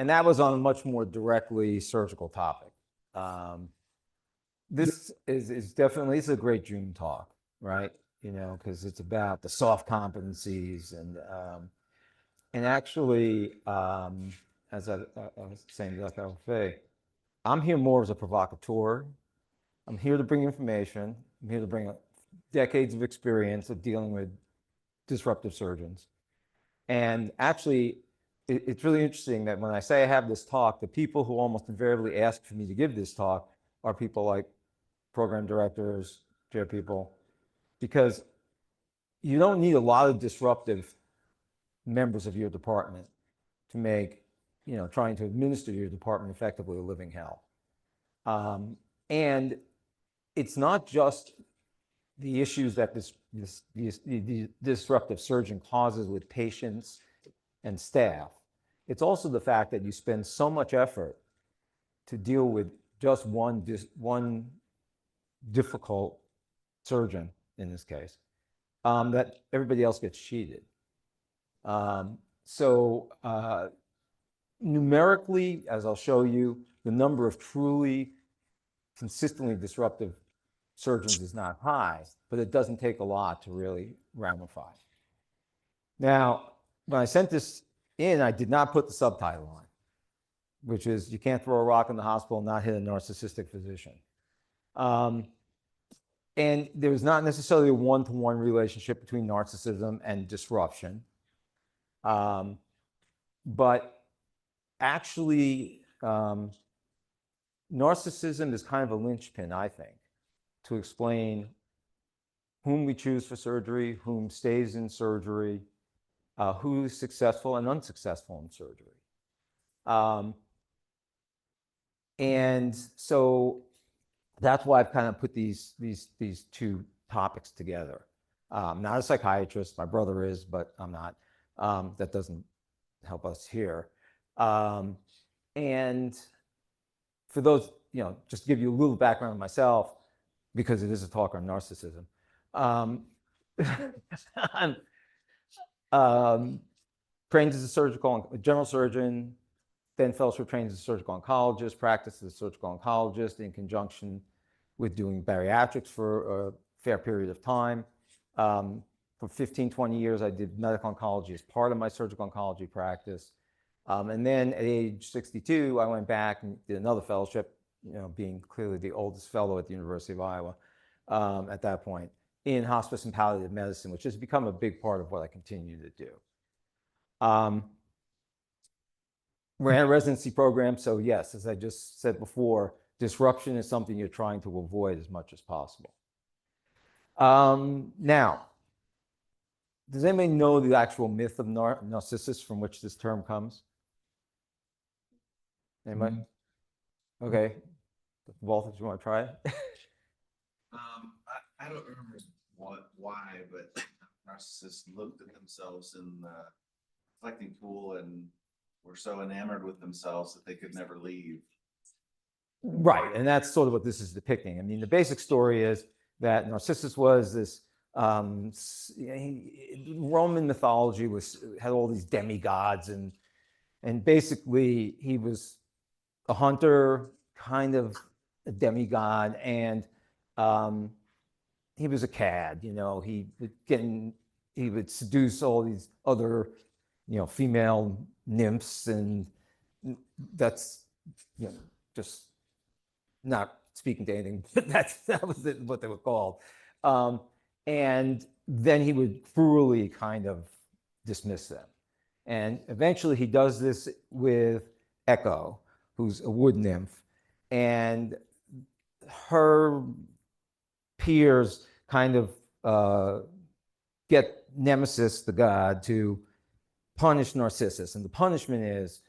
And that was on a much more directly surgical topic. This is definitely, it's a great June talk, right? You know, because it's about the soft competencies and actually, as I was saying to Dr. Alfay, I'm here more as a provocateur. I'm here to bring information. I'm here to bring decades of experience of dealing with disruptive surgeons. And actually, it's really interesting that when I say I have this talk, the people who almost invariably ask for me to give this talk are people like program directors, chair people, because you don't need a lot of disruptive members of your department to make, you know, trying to administer your department effectively a living hell. And it's not just the issues that the disruptive surgeon causes with patients and staff. It's also the fact that you spend so much effort to deal with just one difficult surgeon, in this case, that everybody else gets cheated. Numerically, as I'll show you, the number of truly consistently disruptive surgeons is not high, but it doesn't take a lot to really ramify. Now, when I sent this in, I did not put the subtitle on, which is, you can't throw a rock in the hospital and not hit a narcissistic physician. And there's not necessarily a one-to-one relationship between narcissism and disruption. But actually, narcissism is kind of a linchpin, I think, to explain whom we choose for surgery, whom stays in surgery, who's successful and unsuccessful in surgery. And so that's why I've kind of put these two topics together. I'm not a psychiatrist, my brother is, but I'm not. That doesn't help us here. And for those, you know, just to give you a little background on myself, because it is a talk on narcissism. Trained as a general surgeon, then fellowship trained as a surgical oncologist, practiced as a surgical oncologist in conjunction with doing bariatrics for a fair period of time. For 15, 20 years, I did medical oncology as part of my surgical oncology practice. And then at age 62, I went back and did another fellowship, you know, being clearly the oldest fellow at the University of Iowa at that point, in hospice and palliative medicine, which has become a big part of what I continue to do. Ran a residency program, so yes, as I just said before, disruption is something you're trying to avoid as much as possible. Now, does anybody know the actual myth of Narcissus from which this term comes? Anybody? Okay. Walter, do you want to try it? I don't remember why, but narcissists looked at themselves in the reflecting pool and were so enamored with themselves that they could never leave. Right, and that's sort of what this is depicting. I mean, the basic story is that Narcissus was this Roman mythology had all these demigods, and basically he was a hunter, kind of a demigod, and he was a cad. You know, he would seduce all these other, you know, female nymphs, and that's, you know, just not speaking to anything, but that was what they were called. And then he would cruelly kind of dismiss them. And eventually he does this with Echo, who's a wood nymph, and her peers kind of get Nemesis, the god, to punish Narcissus. And the punishment is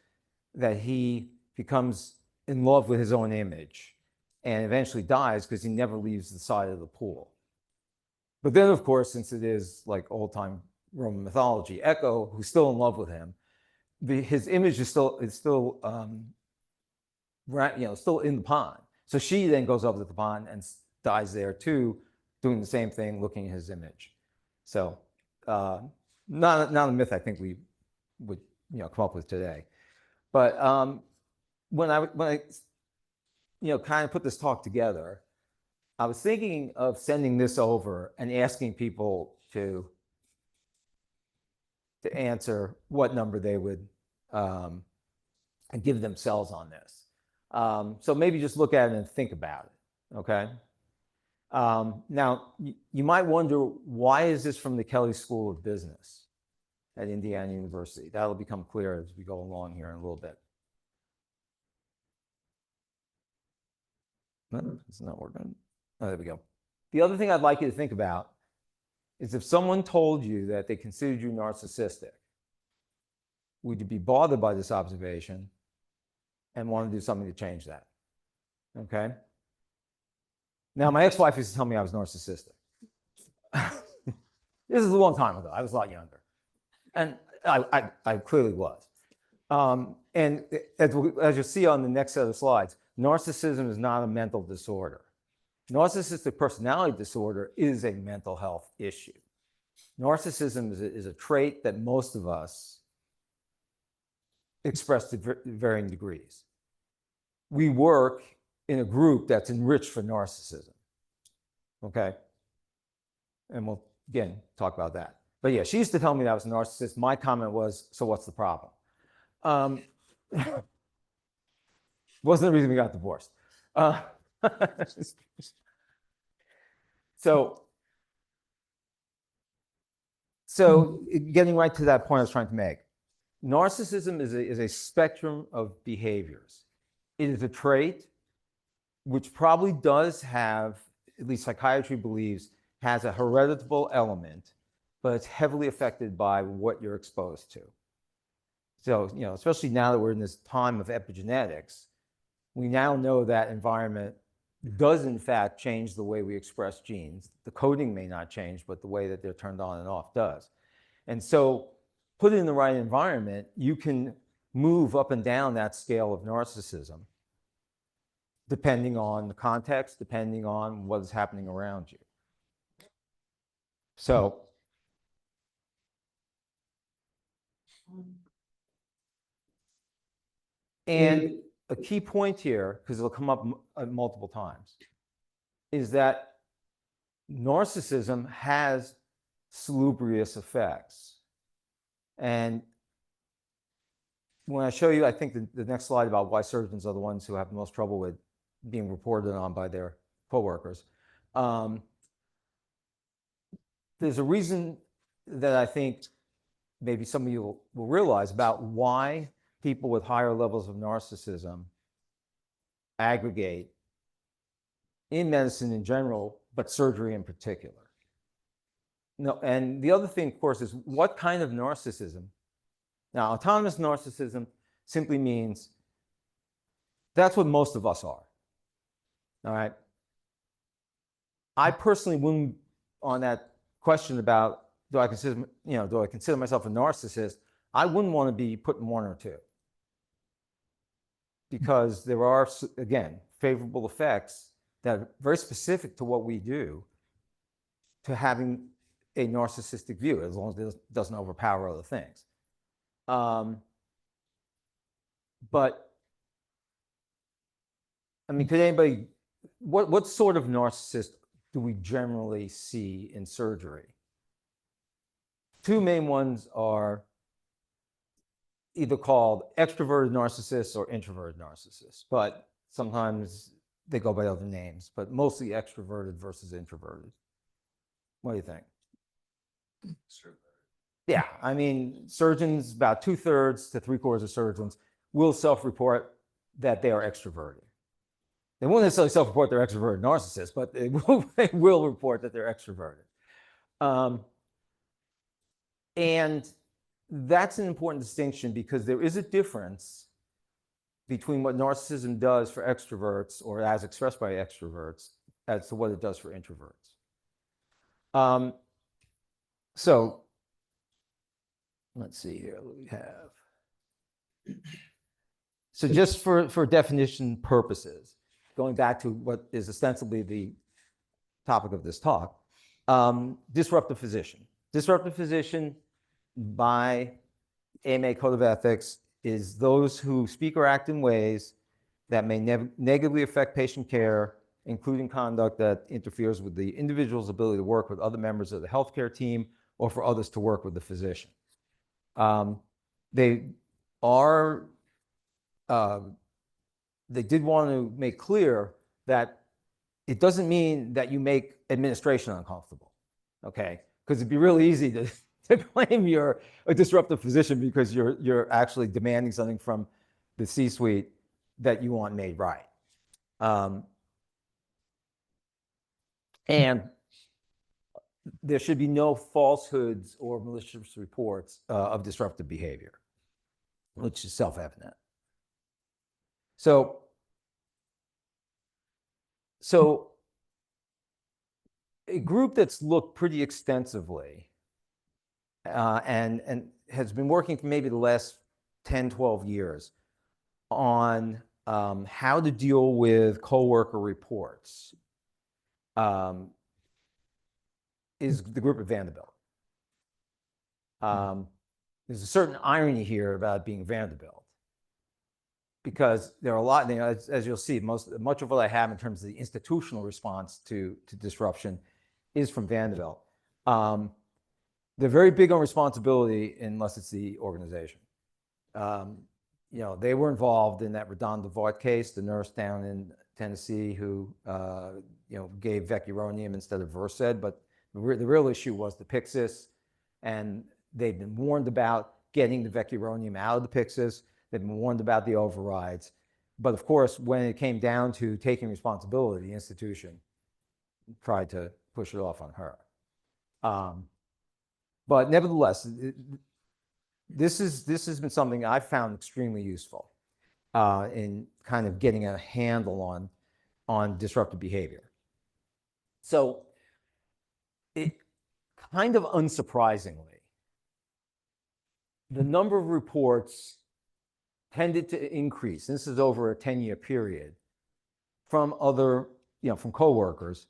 that he becomes in love with his own image and eventually dies because he never leaves the side of the pool. But then, of course, since it is like old-time Roman mythology, Echo, who's still in love with him, his image is still still in the pond. So she then goes over to the pond and dies there too, doing the same thing, looking at his image. So not a myth I think we would, you know, come up with today. But when I kind of put this talk together, I was thinking of sending this over and asking people to answer what number they would give themselves on this. So maybe just look at it and think about it, okay? Now, you might wonder, why is this from the Kelley School of Business at Indiana University? That'll become clear as we go along here in a little bit. No, it's not working. Oh, there we go. The other thing I'd like you to think about is, if someone told you that they considered you narcissistic, would you be bothered by this observation and want to do something to change that? Okay. Now, my ex-wife used to tell me I was narcissistic. This is a long time ago. I was a lot younger. And I clearly was. And as you'll see on the next set of slides, narcissism is not a mental disorder. Narcissistic personality disorder is a mental health issue. Narcissism is a trait that most of us express to varying degrees. We work in a group that's enriched for narcissism, okay? And we'll, again, talk about that. But yeah, she used to tell me that I was a narcissist. My comment was, so what's the problem? Wasn't the reason we got divorced. So getting right to that point I was trying to make, narcissism is a spectrum of behaviors. It is a trait which probably does have, at least psychiatry believes, has a hereditable element, but it's heavily affected by what you're exposed to. So, especially now that we're in this time of epigenetics, we now know that environment does in fact change the way we express genes. The coding may not change, but the way that they're turned on and off does. And so, put it in the right environment, you can move up and down that scale of narcissism, depending on the context, depending on what is happening around you. So, and a key point here, because it'll come up multiple times, is that narcissism has salubrious effects. And when I show you, I think the next slide about why surgeons are the ones who have the most trouble with being reported on by their coworkers, there's a reason that I think maybe some of you will realize about why people with higher levels of narcissism aggregate in medicine in general, but surgery in particular. No, and the other thing, of course, is what kind of narcissism? Now, autonomous narcissism simply means that's what most of us are. All right. I personally wouldn't, on that question about do I consider myself a narcissist, I wouldn't want to be put in one or two, because there are, again, favorable effects that are very specific to what we do to having a narcissistic view, as long as it doesn't overpower other things. But I mean, could anybody, what sort of narcissist do we generally see in surgery? Two main ones are either called extroverted narcissists or introverted narcissists, but sometimes they go by other names, but mostly extroverted versus introverted. What do you think? Sure. Yeah, I mean, surgeons, about 2/3 to 3/4 of surgeons will self-report that they are extroverted. They won't necessarily self-report they're extroverted narcissists, but they will report that they're extroverted. And that's an important distinction, because there is a difference between what narcissism does for extroverts, or as expressed by extroverts, as to what it does for introverts. So let's see here what we have. So just for definition purposes, going back to what is ostensibly the topic of this talk, disruptive physician. Disruptive physician, by AMA Code of Ethics, is those who speak or act in ways that may negatively affect patient care, including conduct that interferes with the individual's ability to work with other members of the healthcare team or for others to work with the physician. They are, they did want to make clear that it doesn't mean that you make administration uncomfortable, okay? Because it'd be really easy to claim you're a disruptive physician because you're actually demanding something from the C-suite that you want made right. And there should be no falsehoods or malicious reports of disruptive behavior, which is self-evident. So a group that's looked pretty extensively and has been working for maybe the last 10, 12 years on how to deal with coworker reports is the group at Vanderbilt. There's a certain irony here about being Vanderbilt, because there are a lot, as you'll see, much of what I have in terms of the institutional response to disruption is from Vanderbilt. They're very big on responsibility unless it's the organization. They were involved in that Redondo Vaught case, the nurse down in Tennessee who gave vecuronium instead of Versed, but the real issue was the Pyxis, and they've been warned about getting the vecuronium out of the Pyxis. They've been warned about the overrides. But of course, when it came down to taking responsibility, the institution tried to push it off on her. But nevertheless, this has been something I've found extremely useful in kind of getting a handle on disruptive behavior. So it kind of unsurprisingly, the number of reports tended to increase. This is over a 10-year period from from coworkers,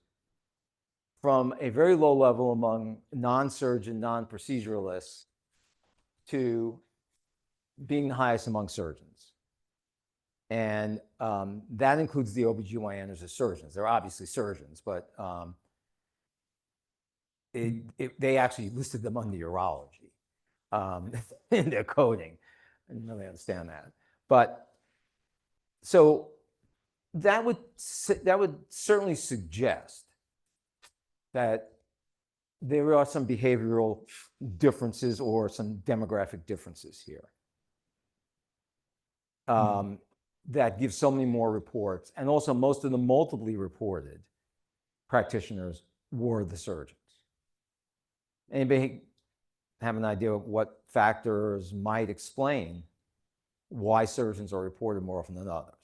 from a very low level among non-surgeon, non-proceduralists, to being the highest among surgeons. And that includes the OBGYNs as surgeons. They're obviously surgeons, but they actually listed them under urology in their coding. I didn't really understand that. But so that would certainly suggest that there are some behavioral differences or some demographic differences here that give so many more reports. And also most of the multiply reported practitioners were the surgeons. Anybody have an idea of what factors might explain why surgeons are reported more often than others?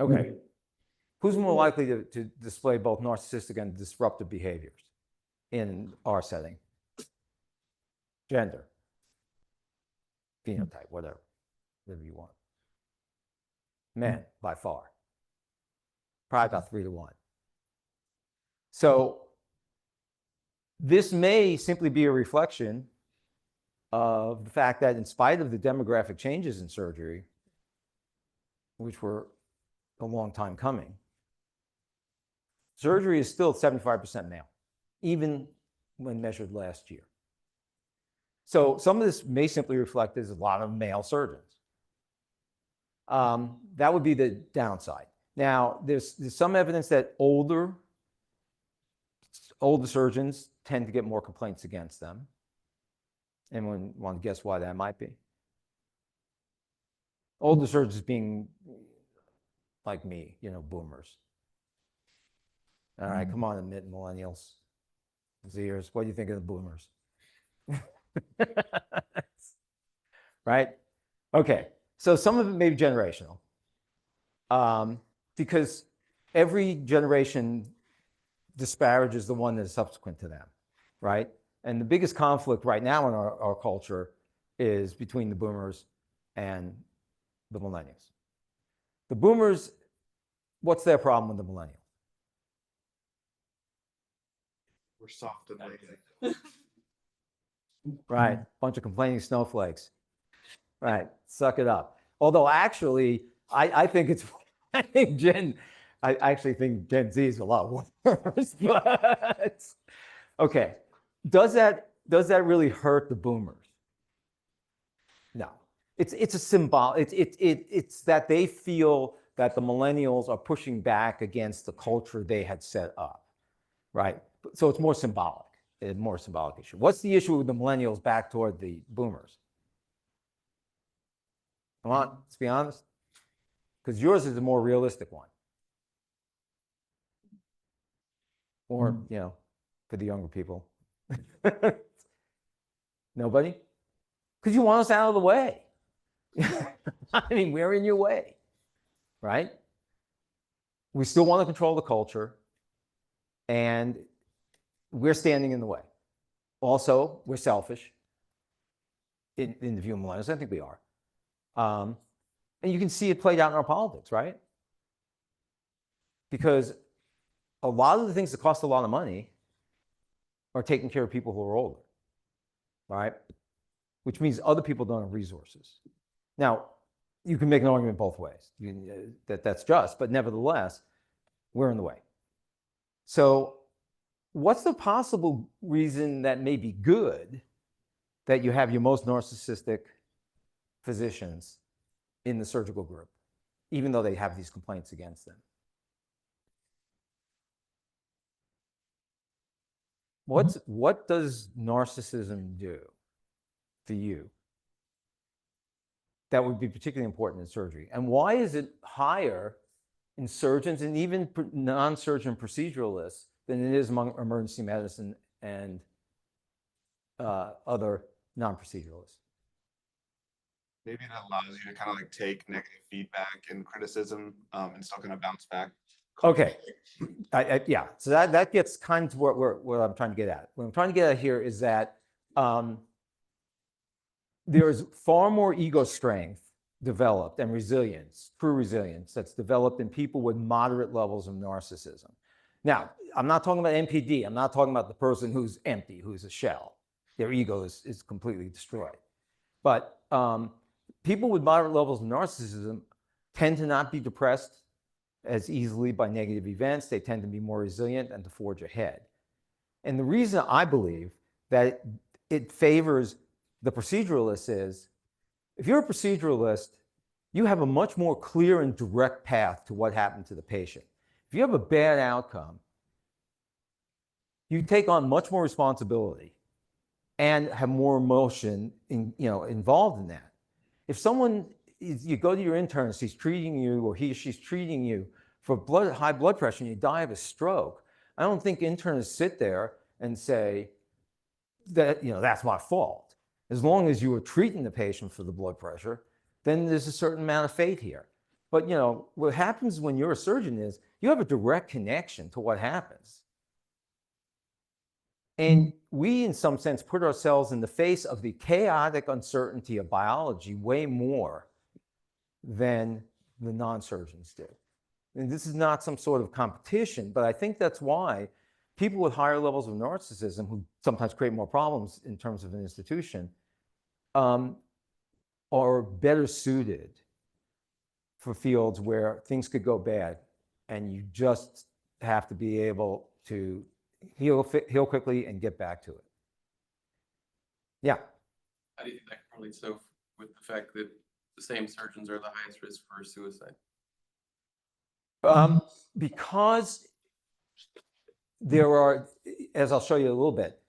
Okay. Who's more likely to display both narcissistic and disruptive behaviors in our setting? Gender, phenotype, whatever you want. Men, by far. Probably about 3 to 1. So this may simply be a reflection of the fact that in spite of the demographic changes in surgery, which were a long time coming, surgery is still 75% male, even when measured last year. So some of this may simply reflect there's a lot of male surgeons. That would be the downside. Now, there's some evidence that older surgeons tend to get more complaints against them. Anyone want to guess why that might be? Older surgeons being like me, boomers. All right, come on, admit millennials, Zers. What do you think of the boomers? Right? Okay, so some of it may be generational, because every generation disparages the one that is subsequent to them, right? And the biggest conflict right now in our culture is between the boomers and the millennials. The boomers, what's their problem with the millennials? We're soft and lazy. Right, bunch of complaining snowflakes. Right, suck it up. Although actually, I think it's, I actually think Gen Z is a lot worse. But okay, does that really hurt the boomers? No, it's a symbol. It's that they feel that the millennials are pushing back against the culture they had set up, right? So it's more symbolic, a more symbolic issue. What's the issue with the millennials back toward the boomers? Come on, let's be honest, because yours is the more realistic one, or for the younger people. Nobody, because you want us out of the way. I mean, we're in your way, right? We still want to control the culture, and we're standing in the way. Also, we're selfish in the view of millennials. I think we are. And you can see it played out in our politics, right? Because a lot of the things that cost a lot of money are taking care of people who are older, right? Which means other people don't have resources. Now, you can make an argument both ways, that's just, but nevertheless, we're in the way. So what's the possible reason that may be good that you have your most narcissistic physicians in the surgical group, even though they have these complaints against them? What does narcissism do for you that would be particularly important in surgery? And why is it higher in surgeons and even non-surgeon proceduralists than it is among emergency medicine and other non-proceduralists? Maybe it allows you to kind of like take negative feedback and criticism and still kind of bounce back. Okay, yeah. So that gets kind of to what I'm trying to get at. What I'm trying to get at here is that there's far more ego strength developed and resilience, true resilience, that's developed in people with moderate levels of narcissism. Now, I'm not talking about NPD. I'm not talking about the person who's empty, who's a shell. Their ego is completely destroyed. But people with moderate levels of narcissism tend to not be depressed as easily by negative events. They tend to be more resilient and to forge ahead. And the reason I believe that it favors the proceduralist is, if you're a proceduralist, you have a much more clear and direct path to what happened to the patient. If you have a bad outcome, you take on much more responsibility and have more emotion involved in that. If you go to your internist, he's treating you, or he or she's treating you for high blood pressure, and you die of a stroke, I don't think internists sit there and say that that's my fault. As long as you were treating the patient for the blood pressure, then there's a certain amount of fate here. But what happens when you're a surgeon is you have a direct connection to what happens. And we, in some sense, put ourselves in the face of the chaotic uncertainty of biology way more than the non-surgeons do. And this is not some sort of competition, but I think that's why people with higher levels of narcissism, who sometimes create more problems in terms of an institution, are better suited for fields where things could go bad, and you just have to be able to heal quickly and get back to it. Yeah. How do you think that correlates so with the fact that the same surgeons are the highest risk for suicide? Because there are, as I'll show you a little bit,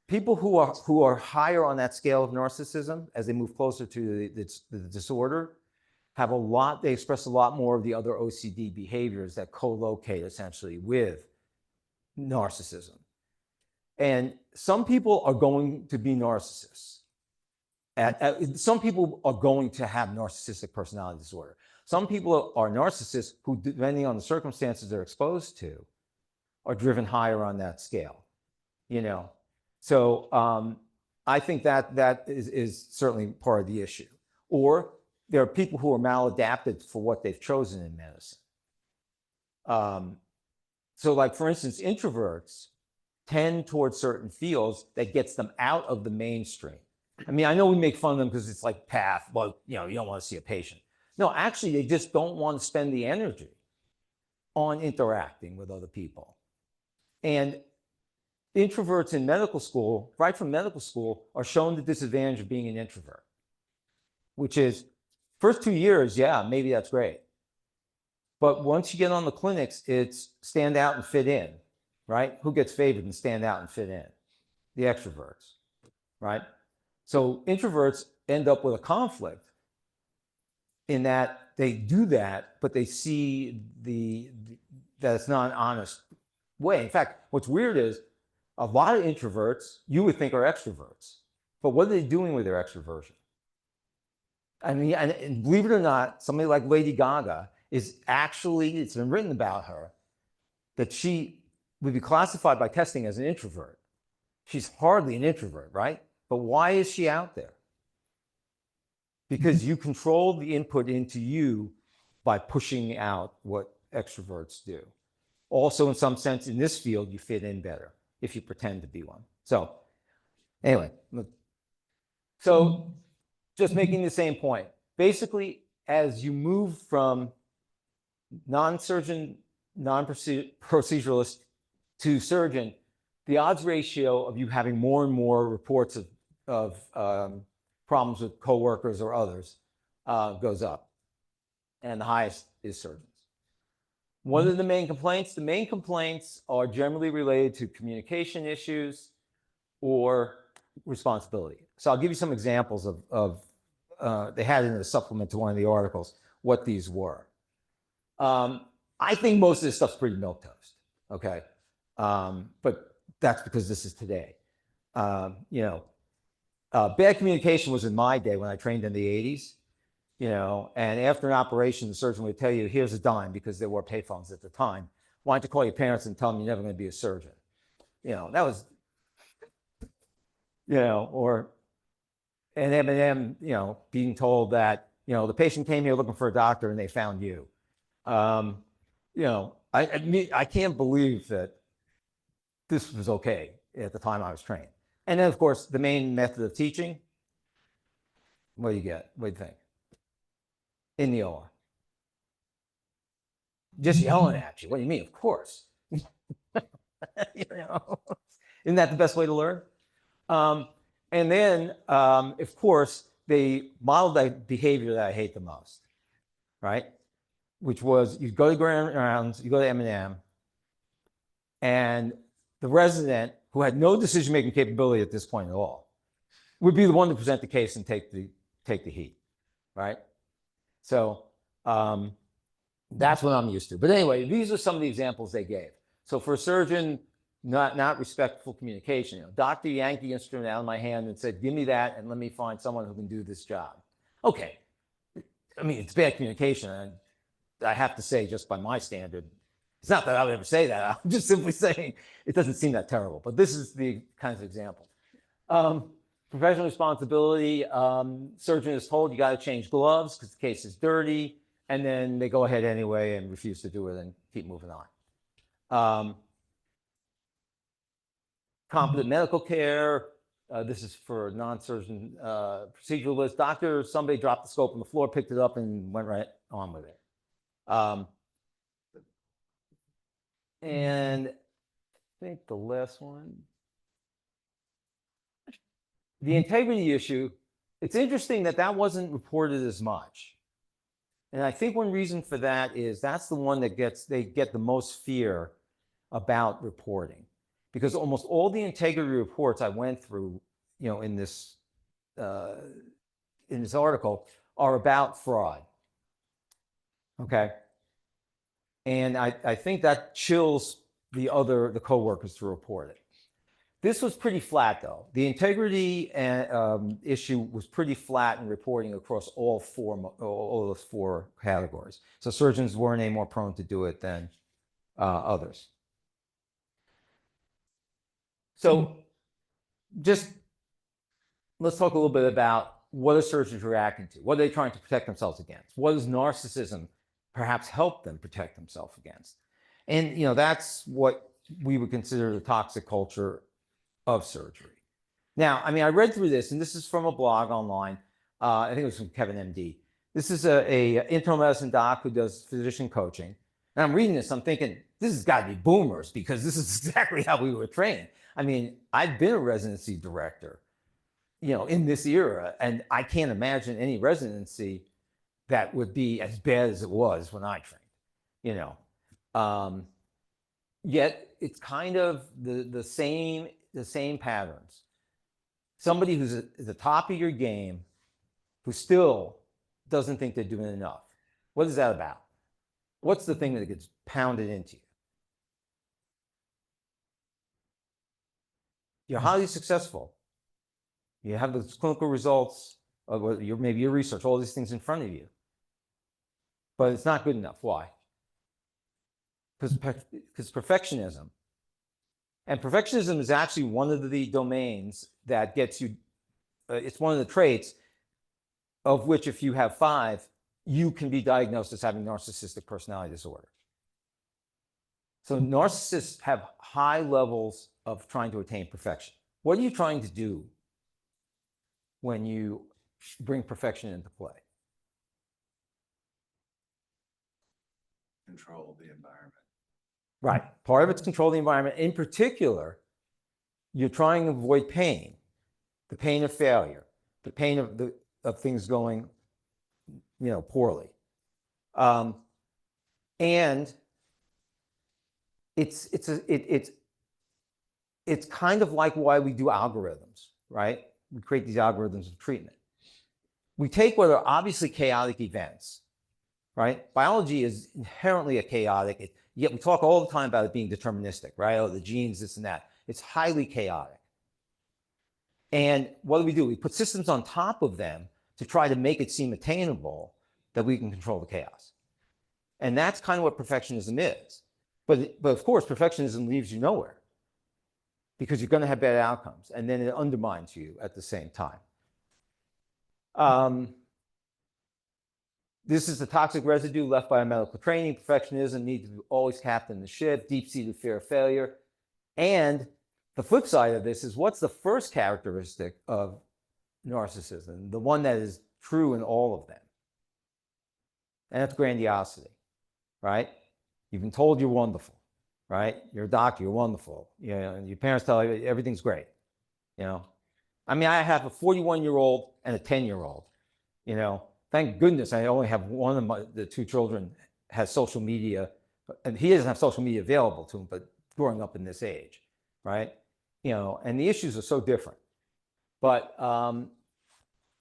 people who are higher on that scale of narcissism, as they move closer to the disorder, they express a lot more of the other OCD behaviors that co-locate essentially with narcissism. And some people are going to be narcissists. Some people are going to have narcissistic personality disorder. Some people are narcissists who, depending on the circumstances they're exposed to, are driven higher on that scale. So I think that is certainly part of the issue. Or there are people who are maladapted for what they've chosen in medicine. So like, for instance, introverts tend towards certain fields that gets them out of the mainstream. I mean, I know we make fun of them because it's like path. Well, you know, you don't want to see a patient. No, actually, they just don't want to spend the energy on interacting with other people. And introverts in medical school, right from medical school, are shown the disadvantage of being an introvert, which is first 2 years, yeah, maybe that's great. But once you get on the clinics, it's stand out and fit in, right? Who gets favored and stand out and fit in? The extroverts, right? So introverts end up with a conflict in that they do that, but they see that it's not an honest way. In fact, what's weird is a lot of introverts you would think are extroverts, but what are they doing with their extroversion? I mean, and believe it or not, somebody like Lady Gaga is actually, it's been written about her, that she would be classified by testing as an introvert. She's hardly an introvert, right? But why is she out there? Because you control the input into you by pushing out what extroverts do. Also, in some sense, in this field, you fit in better if you pretend to be one. So anyway, so just making the same point. Basically, as you move from non-surgeon, non-proceduralist to surgeon, the odds ratio of you having more and more reports of problems with coworkers or others goes up. And the highest is surgeons. What are the main complaints? The main complaints are generally related to communication issues or responsibility. So I'll give you some examples of they had in the supplement to one of the articles what these were. I think most of this stuff's pretty milquetoast, okay? But that's because this is today. You know, bad communication was in my day when I trained in the 80s, you know, and after an operation, the surgeon would tell you, here's a dime, because there were payphones at the time. Why don't you call your parents and tell them you're never going to be a surgeon? You know, that was, you know, or an Eminem, you know, being told that, you know, the patient came here looking for a doctor and they found you. You know, I can't believe that this was okay at the time I was trained. And then, of course, the main method of teaching, what do you get? What do you think? In the OR. Just yelling at you. What do you mean? Of course. You know, isn't that the best way to learn? And then, of course, they modeled that behavior that I hate the most, right? Which was you go to grand rounds, you go to M&M, and the resident, who had no decision-making capability at this point at all, would be the one to present the case and take the heat, right? So that's what I'm used to. But anyway, these are some of the examples they gave. So for a surgeon, not respectful communication. You know, doctor yanked the instrument out of my hand and said, give me that and let me find someone who can do this job. Okay. I mean, it's bad communication. And I have to say, just by my standard, it's not that I would ever say that. I'm just simply saying it doesn't seem that terrible. But this is the kinds of example. Professional responsibility. Surgeon is told you got to change gloves because the case is dirty. And then they go ahead anyway and refuse to do it and keep moving on. Competent medical care. This is for non-surgeon proceduralist. Doctor, somebody dropped the scope on the floor, picked it up, and went right on with it. And I think the last one, the integrity issue. It's interesting that that wasn't reported as much. And I think one reason for that is that's the one that they get the most fear about reporting, because almost all the integrity reports I went through, you know, in this article are about fraud. Okay. And I think that chills the coworkers to report it. This was pretty flat, though. The integrity issue was pretty flat in reporting across all those four categories. So surgeons weren't any more prone to do it than others. So just let's talk a little bit about what are surgeons reacting to? What are they trying to protect themselves against? What does narcissism perhaps help them protect themselves against? And, you know, that's what we would consider the toxic culture of surgery. Now, I mean, I read through this, and this is from a blog online. I think it was from Kevin MD. This is a internal medicine doc who does physician coaching. And I'm reading this, I'm thinking, this has got to be boomers because this is exactly how we were trained. I mean, I've been a residency director, you know, in this era, and I can't imagine any residency that would be as bad as it was when I trained, you know. Yet it's kind of the same patterns. Somebody who's at the top of your game, who still doesn't think they're doing enough. What is that about? What's the thing that gets pounded into you? You're highly successful. You have those clinical results, maybe your research, all these things in front of you. But it's not good enough. Why? Because perfectionism. And perfectionism is actually one of the domains that gets you, it's one of the traits of which, if you have 5, you can be diagnosed as having narcissistic personality disorder. So narcissists have high levels of trying to attain perfection. What are you trying to do when you bring perfection into play? Control the environment. Right. Part of it's control the environment. In particular, you're trying to avoid pain, the pain of failure, the pain of things going, you know, poorly. And it's kind of like why we do algorithms, right? We create these algorithms of treatment. We take what are obviously chaotic events, right? Biology is inherently a chaotic, yet we talk all the time about it being deterministic, right? Oh, the genes, this and that. It's highly chaotic. And what do? We put systems on top of them to try to make it seem attainable that we can control the chaos. And that's kind of what perfectionism is. But of course, perfectionism leaves you nowhere because you're going to have bad outcomes, and then it undermines you at the same time. This is the toxic residue left by medical training. Perfectionism needs to always captain the ship, deep-seated fear of failure. And the flip side of this is, what's the first characteristic of narcissism? The one that is true in all of them. And that's grandiosity, right? You've been told you're wonderful, right? You're a doctor, you're wonderful. You know, and your parents tell you everything's great, you know? I mean, I have a 41-year-old and a 10-year-old, you know? Thank goodness I only have one of the 2 children has social media, and he doesn't have social media available to him, but growing up in this age, right? You know, and the issues are so different. But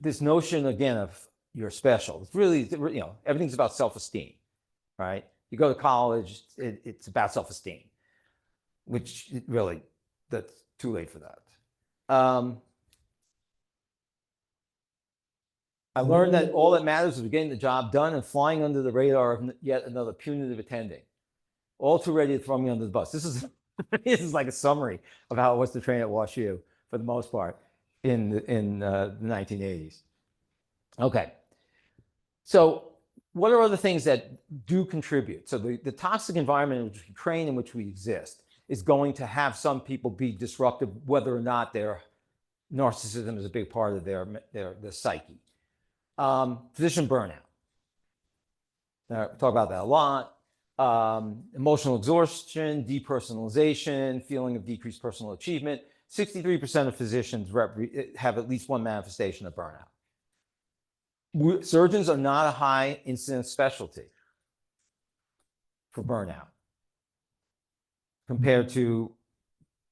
this notion, again, of you're special, it's really, you know, everything's about self-esteem, right? You go to college, it's about self-esteem, which really, that's too late for that. I learned that all that matters is getting the job done and flying under the radar of yet another punitive attending. All too ready to throw me under the bus. This is this is like a summary of how it was to train at WashU for the most part in the 1980s. Okay, so what are other things that do contribute? So the toxic environment in which we train, in which we exist, is going to have some people be disruptive, whether or not their narcissism is a big part of their psyche. Physician burnout. We talk about that a lot. Emotional exhaustion, depersonalization, feeling of decreased personal achievement. 63% of physicians have at least one manifestation of burnout. Surgeons are not a high incidence specialty for burnout compared to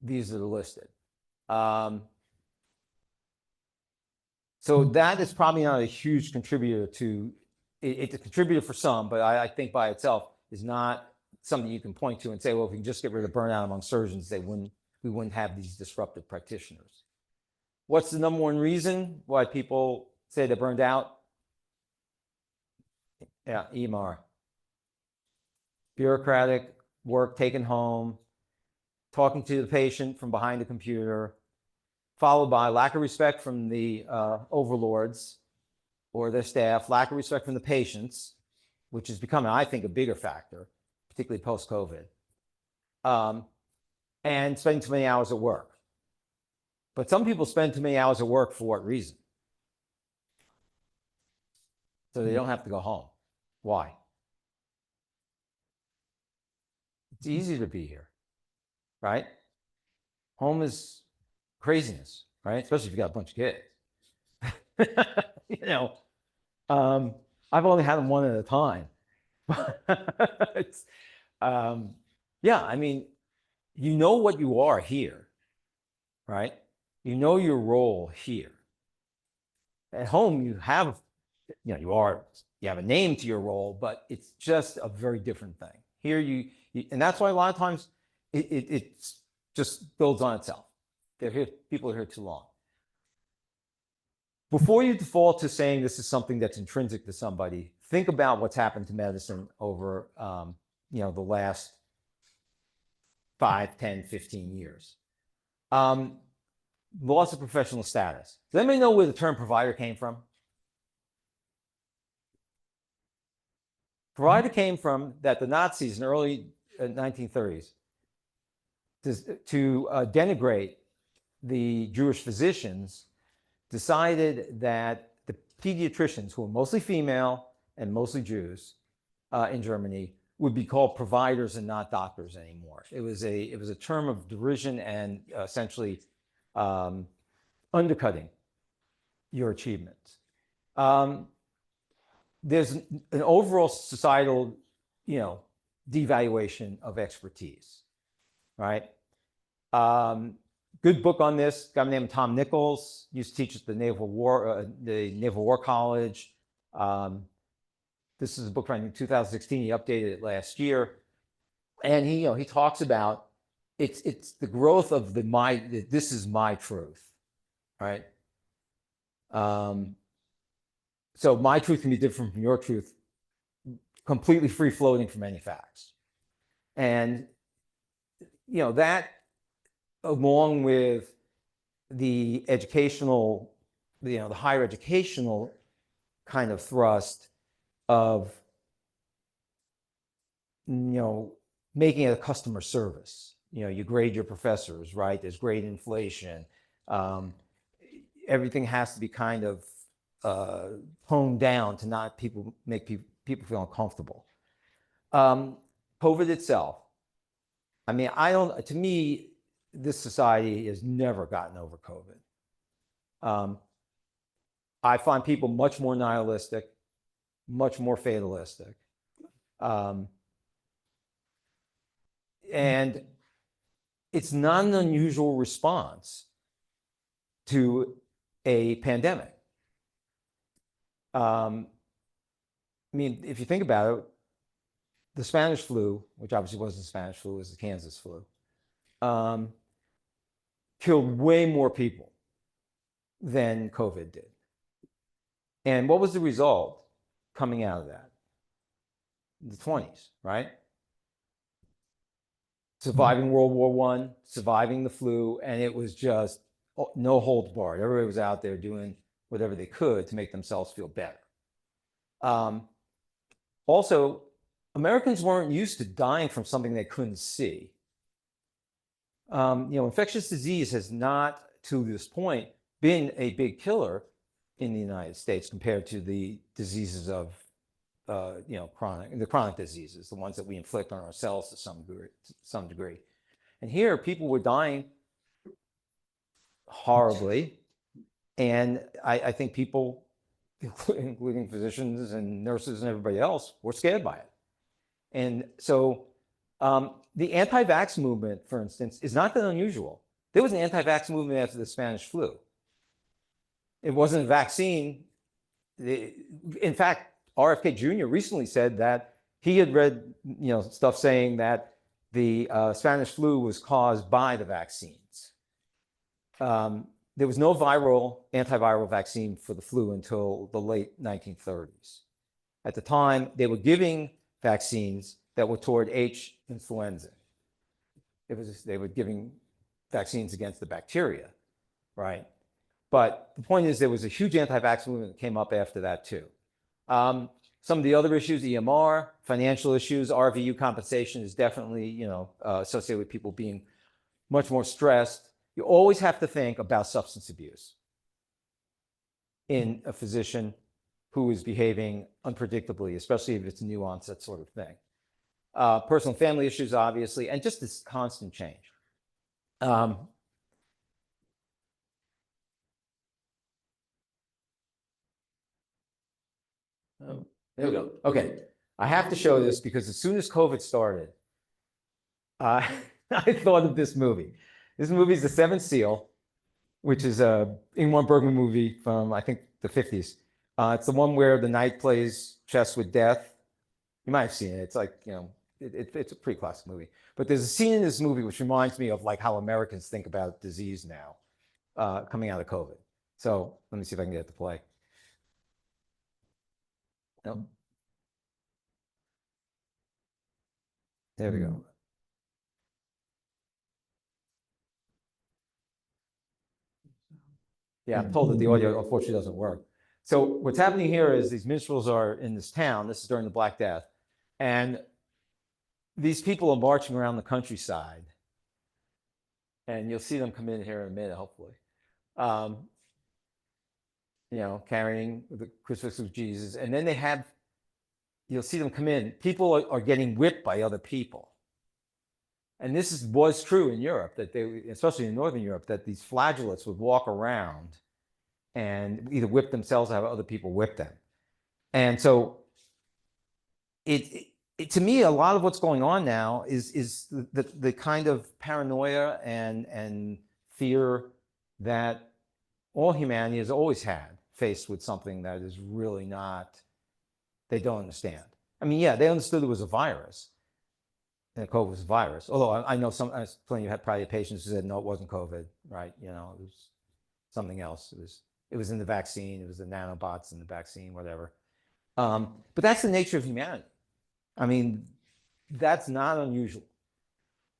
these that are listed. So that is probably not a huge contributor to, it's a contributor for some, but I think by itself is not something you can point to and say, well, if we can just get rid of burnout among surgeons, we wouldn't have these disruptive practitioners. What's the number one reason why people say they're burned out? Yeah, EMR. Bureaucratic work taken home, talking to the patient from behind the computer, followed by lack of respect from the overlords or their staff, lack of respect from the patients, which is becoming, I think, a bigger factor, particularly post-COVID. and spending too many hours at work. But some people spend too many hours at work for what reason? So they don't have to go home. Why? It's easy to be here, right? Home is craziness, right? Especially if you got a bunch of kids. You know, I've only had them one at a time. It's, yeah, I mean, you know what you are here, right? You know your role here. At home, you have, you know, you have a name to your role, but it's just a very different thing. Here, and that's why a lot of times it just builds on itself. They're here, people are here too long. Before you default to saying this is something that's intrinsic to somebody, think about what's happened to medicine over, you know, the last 5, 10, 15 years. Loss of professional status. Does anybody know where the term provider came from? Provider came from that the Nazis in the early 1930s to denigrate the Jewish physicians, decided that the pediatricians, who were mostly female and mostly Jews in Germany, would be called providers and not doctors anymore. It was a term of derision and essentially undercutting your achievements. There's an overall societal, you know, devaluation of expertise, right? Good book on this, guy named Tom Nichols, used to teach at the Naval War College. This is a book from 2016. He updated it last year, and he talks about it's the growth of this is my truth, right? So my truth can be different from your truth, completely free floating from any facts, and that, along with the educational, the higher educational kind of thrust of, making it a customer service. You grade your professors, right? There's grade inflation. Everything has to be kind of toned down to not make people feel uncomfortable. COVID itself. I mean, to me, this society has never gotten over COVID. I find people much more nihilistic, much more fatalistic. And it's not an unusual response to a pandemic. I mean, if you think about it, the Spanish flu, which obviously wasn't the Spanish flu, it was the Kansas flu, killed way more people than COVID did. And what was the result coming out of that? The 1920s, right? Surviving World War I, surviving the flu, and it was just no holds barred. Everybody was out there doing whatever they could to make themselves feel better. Also, Americans weren't used to dying from something they couldn't see. Infectious disease has not, to this point, been a big killer in the United States compared to the diseases of, chronic diseases, the ones that we inflict on ourselves to some degree. And here, people were dying horribly, and I think people, including physicians and nurses and everybody else, were scared by it. And so the anti-vax movement, for instance, is not that unusual. There was an anti-vax movement after the Spanish flu. It wasn't a vaccine. In fact, RFK Jr. recently said that he had read, stuff saying that the Spanish flu was caused by the vaccines. There was no antiviral vaccine for the flu until the late 1930s. At the time, they were giving vaccines that were toward H. influenza. They were giving vaccines against the bacteria, right? But the point is, there was a huge anti-vax movement that came up after that too. Some of the other issues, EMR, financial issues, RVU compensation is definitely, associated with people being much more stressed. You always have to think about substance abuse in a physician who is behaving unpredictably, especially if it's a new onset sort of thing. Personal family issues, obviously, and just this constant change. Oh, there we go. Okay. I have to show this because as soon as COVID started, I thought of this movie. This movie is The Seventh Seal, which is a Ingmar Bergman movie from, I think, the 50s. It's the one where the knight plays chess with death. You might have seen it. It's like, it's a pretty classic movie. But there's a scene in this movie which reminds me of like how Americans think about disease now, coming out of COVID. So let me see if I can get it to play. No. There we go. Yeah, I'm told that the audio unfortunately doesn't work. So what's happening here is these minstrels are in this town. This is during the Black Death. And these people are marching around the countryside. And you'll see them come in here in a minute, hopefully. Carrying the crucifix of Jesus. And then you'll see them come in. People are getting whipped by other people. And this was true in Europe, that especially in Northern Europe, that these flagellates would walk around and either whip themselves or have other people whip them. And so to me, a lot of what's going on now is the kind of paranoia and fear that all humanity has always had faced with something that is really not, they don't understand. I mean, yeah, they understood it was a virus. And COVID was a virus. Although I know plenty of probably patients who said, no, it wasn't COVID, right? It was something else. It was in the vaccine. It was the nanobots in the vaccine, whatever. But that's the nature of humanity. I mean, that's not unusual.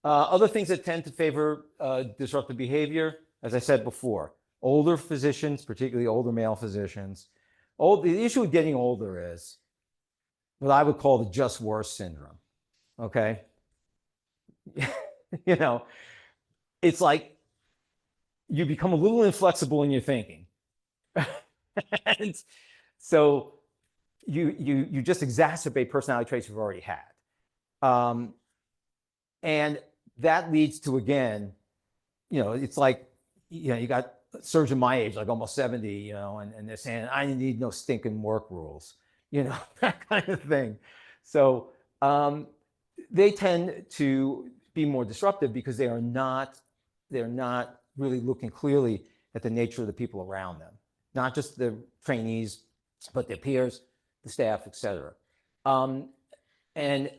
Other things that tend to favor disruptive behavior, as I said before, older physicians, particularly older male physicians. The issue with getting older is what I would call the just worse syndrome, okay? It's like you become a little inflexible in your thinking. And so you just exacerbate personality traits you've already had. And that leads to, again, it's like, you got a surgeon my age, like almost 70, and they're saying, I need no stinking work rules, that kind of thing. So they tend to be more disruptive because they're not really looking clearly at the nature of the people around them, not just the trainees, but their peers, the staff, et cetera. And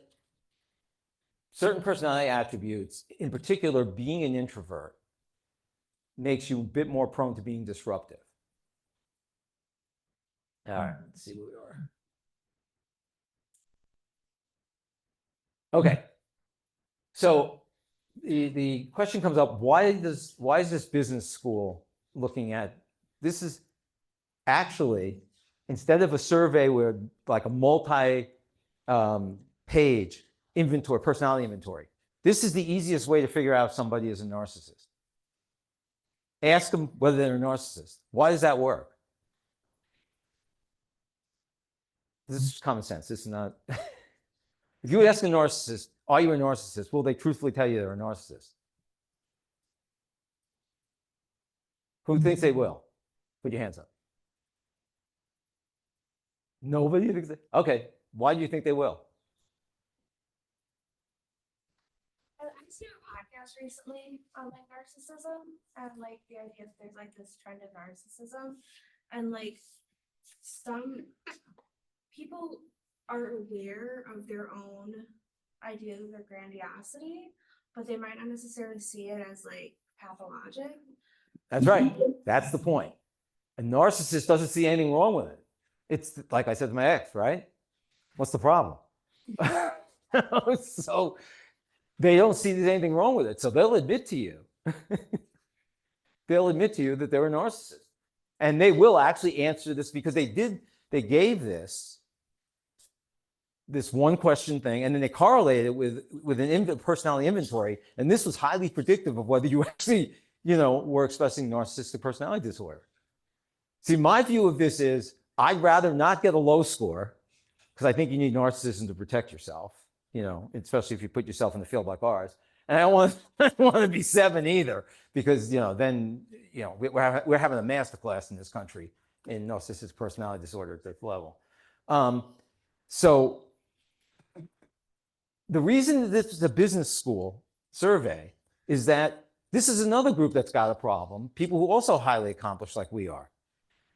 certain personality attributes, in particular, being an introvert, makes you a bit more prone to being disruptive. All right, let's see where we are. Okay, so the question comes up, why is this business school looking at, this is actually, instead of a survey where like a multi-page inventory, personality inventory, this is the easiest way to figure out if somebody is a narcissist. Ask them whether they're a narcissist. Why does that work? This is common sense. This is not. If you ask a narcissist, are you a narcissist? Will they truthfully tell you they're a narcissist? Who thinks they will? Put your hands up. Nobody thinks that. Okay. Why do you think they will? I seen a podcast recently on like narcissism and like the idea that there's like this trend of narcissism and like some people are aware of their own ideas of their grandiosity, but they might not necessarily see it as like pathologic. That's right. That's the point. A narcissist doesn't see anything wrong with it. It's like I said to my ex, right? What's the problem? So they don't see there's anything wrong with it. So they'll admit to you. They'll admit to you that they're a narcissist. And they will actually answer this because they gave this this one question thing, and then they correlated it with an personality inventory, and this was highly predictive of whether you actually, were expressing narcissistic personality disorder. See, my view of this is I'd rather not get a low score, because I think you need narcissism to protect yourself, especially if you put yourself in a field like ours. And I don't want to be 7 either, because then we're having a master class in this country in narcissistic personality disorder at this level. So the reason that this is a business school survey is that this is another group that's got a problem, people who are also highly accomplished like we are.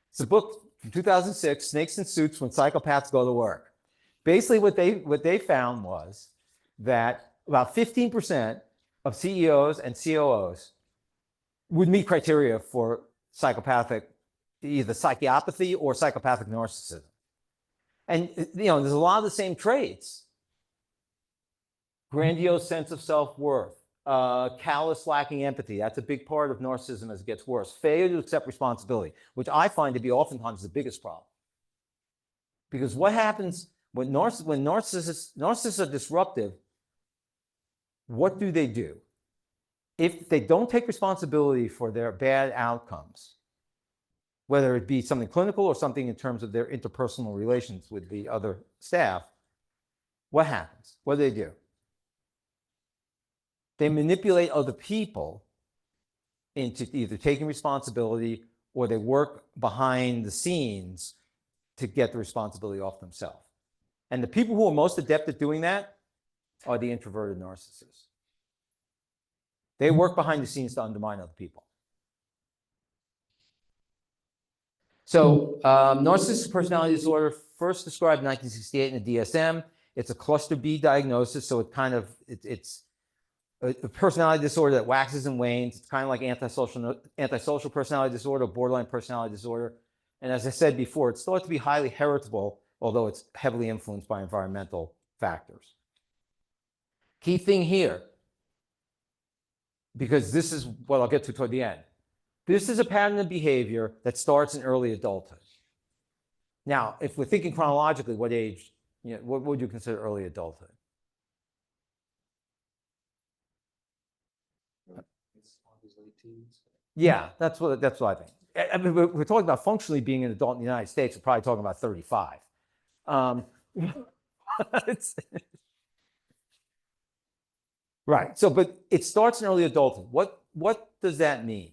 It's a book from 2006, Snakes in Suits When Psychopaths Go to Work. Basically what they found was that about 15% of CEOs and COOs would meet criteria for psychopathic, either psychopathy or psychopathic narcissism. And there's a lot of the same traits. Grandiose sense of self-worth, callous, lacking empathy. That's a big part of narcissism as it gets worse. Failure to accept responsibility, which I find to be oftentimes the biggest problem. Because what happens when narcissists are disruptive, what do? If they don't take responsibility for their bad outcomes, whether it be something clinical or something in terms of their interpersonal relations with the other staff, what happens? What do? They manipulate other people into either taking responsibility or they work behind the scenes to get the responsibility off themselves. And the people who are most adept at doing that are the introverted narcissists. They work behind the scenes to undermine other people. So narcissistic personality disorder, first described in 1968 in the DSM. It's a cluster B diagnosis, so it's a personality disorder that waxes and wanes. It's kind of like antisocial personality disorder, borderline personality disorder. And as I said before, it's thought to be highly heritable, although it's heavily influenced by environmental factors. Key thing here, because this is what I'll get to toward the end. This is a pattern of behavior that starts in early adulthood. Now, if we're thinking chronologically, what age, what would you consider early adulthood? Yeah, that's what I think. I mean, we're talking about functionally being an adult in the United States. We're probably talking about 35. Right. So, but it starts in early adulthood. What does that mean?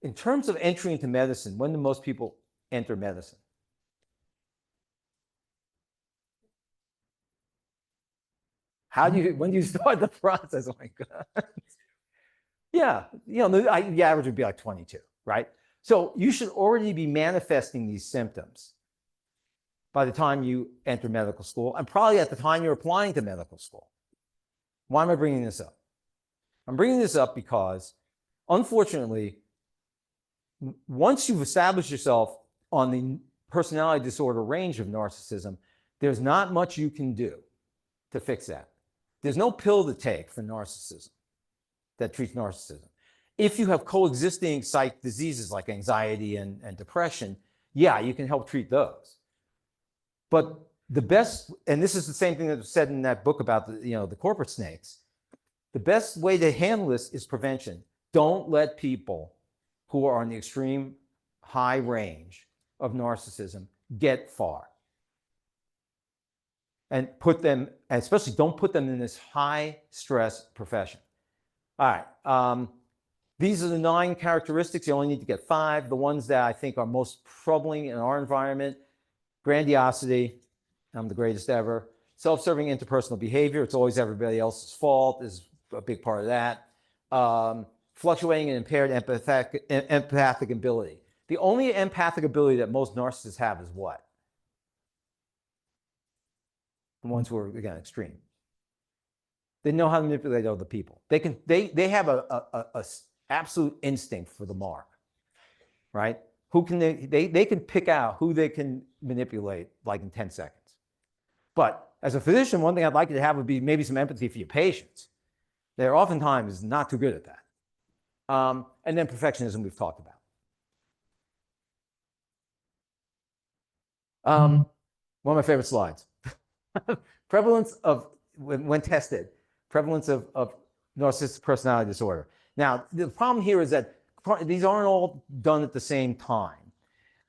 In terms of entry into medicine, when do most people enter medicine? When do you start the process? Oh my God. Yeah, the average would be like 22, right? So you should already be manifesting these symptoms by the time you enter medical school, and probably at the time you're applying to medical school. Why am I bringing this up? I'm bringing this up because, unfortunately, once you've established yourself on the personality disorder range of narcissism, there's not much you can do to fix that. There's no pill to take for narcissism that treats narcissism. If you have coexisting psych diseases like anxiety and depression, yeah, you can help treat those. But the best, and this is the same thing that was said in that book about the corporate snakes, the best way to handle this is prevention. Don't let people who are on the extreme high range of narcissism get far. And especially don't put them in this high stress profession. All right, these are the 9 characteristics. You only need to get 5. The ones that I think are most troubling in our environment: grandiosity, I'm the greatest ever; self-serving interpersonal behavior, it's always everybody else's fault, is a big part of that; fluctuating and impaired empathic ability. The only empathic ability that most narcissists have is what? The ones who are, again, extreme. They know how to manipulate other people. They have a absolute instinct for the mark, right? They can pick out who they can manipulate like in 10 seconds. But as a physician, one thing I'd like you to have would be maybe some empathy for your patients. They're oftentimes not too good at that. And then perfectionism we've talked about. One of my favorite slides. prevalence of, when tested, prevalence of narcissistic personality disorder. Now, the problem here is that these aren't all done at the same time.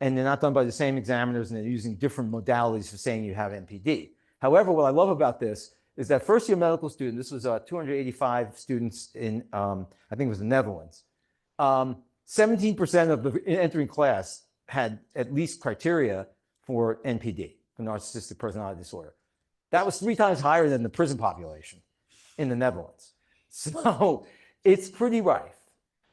And they're not done by the same examiners, and they're using different modalities for saying you have NPD. However, what I love about this is that first-year medical student, this was 285 students in, I think it was the Netherlands. 17% of the entering class had at least criteria for NPD, for narcissistic personality disorder. That was 3 times higher than the prison population in the Netherlands. So it's pretty rife.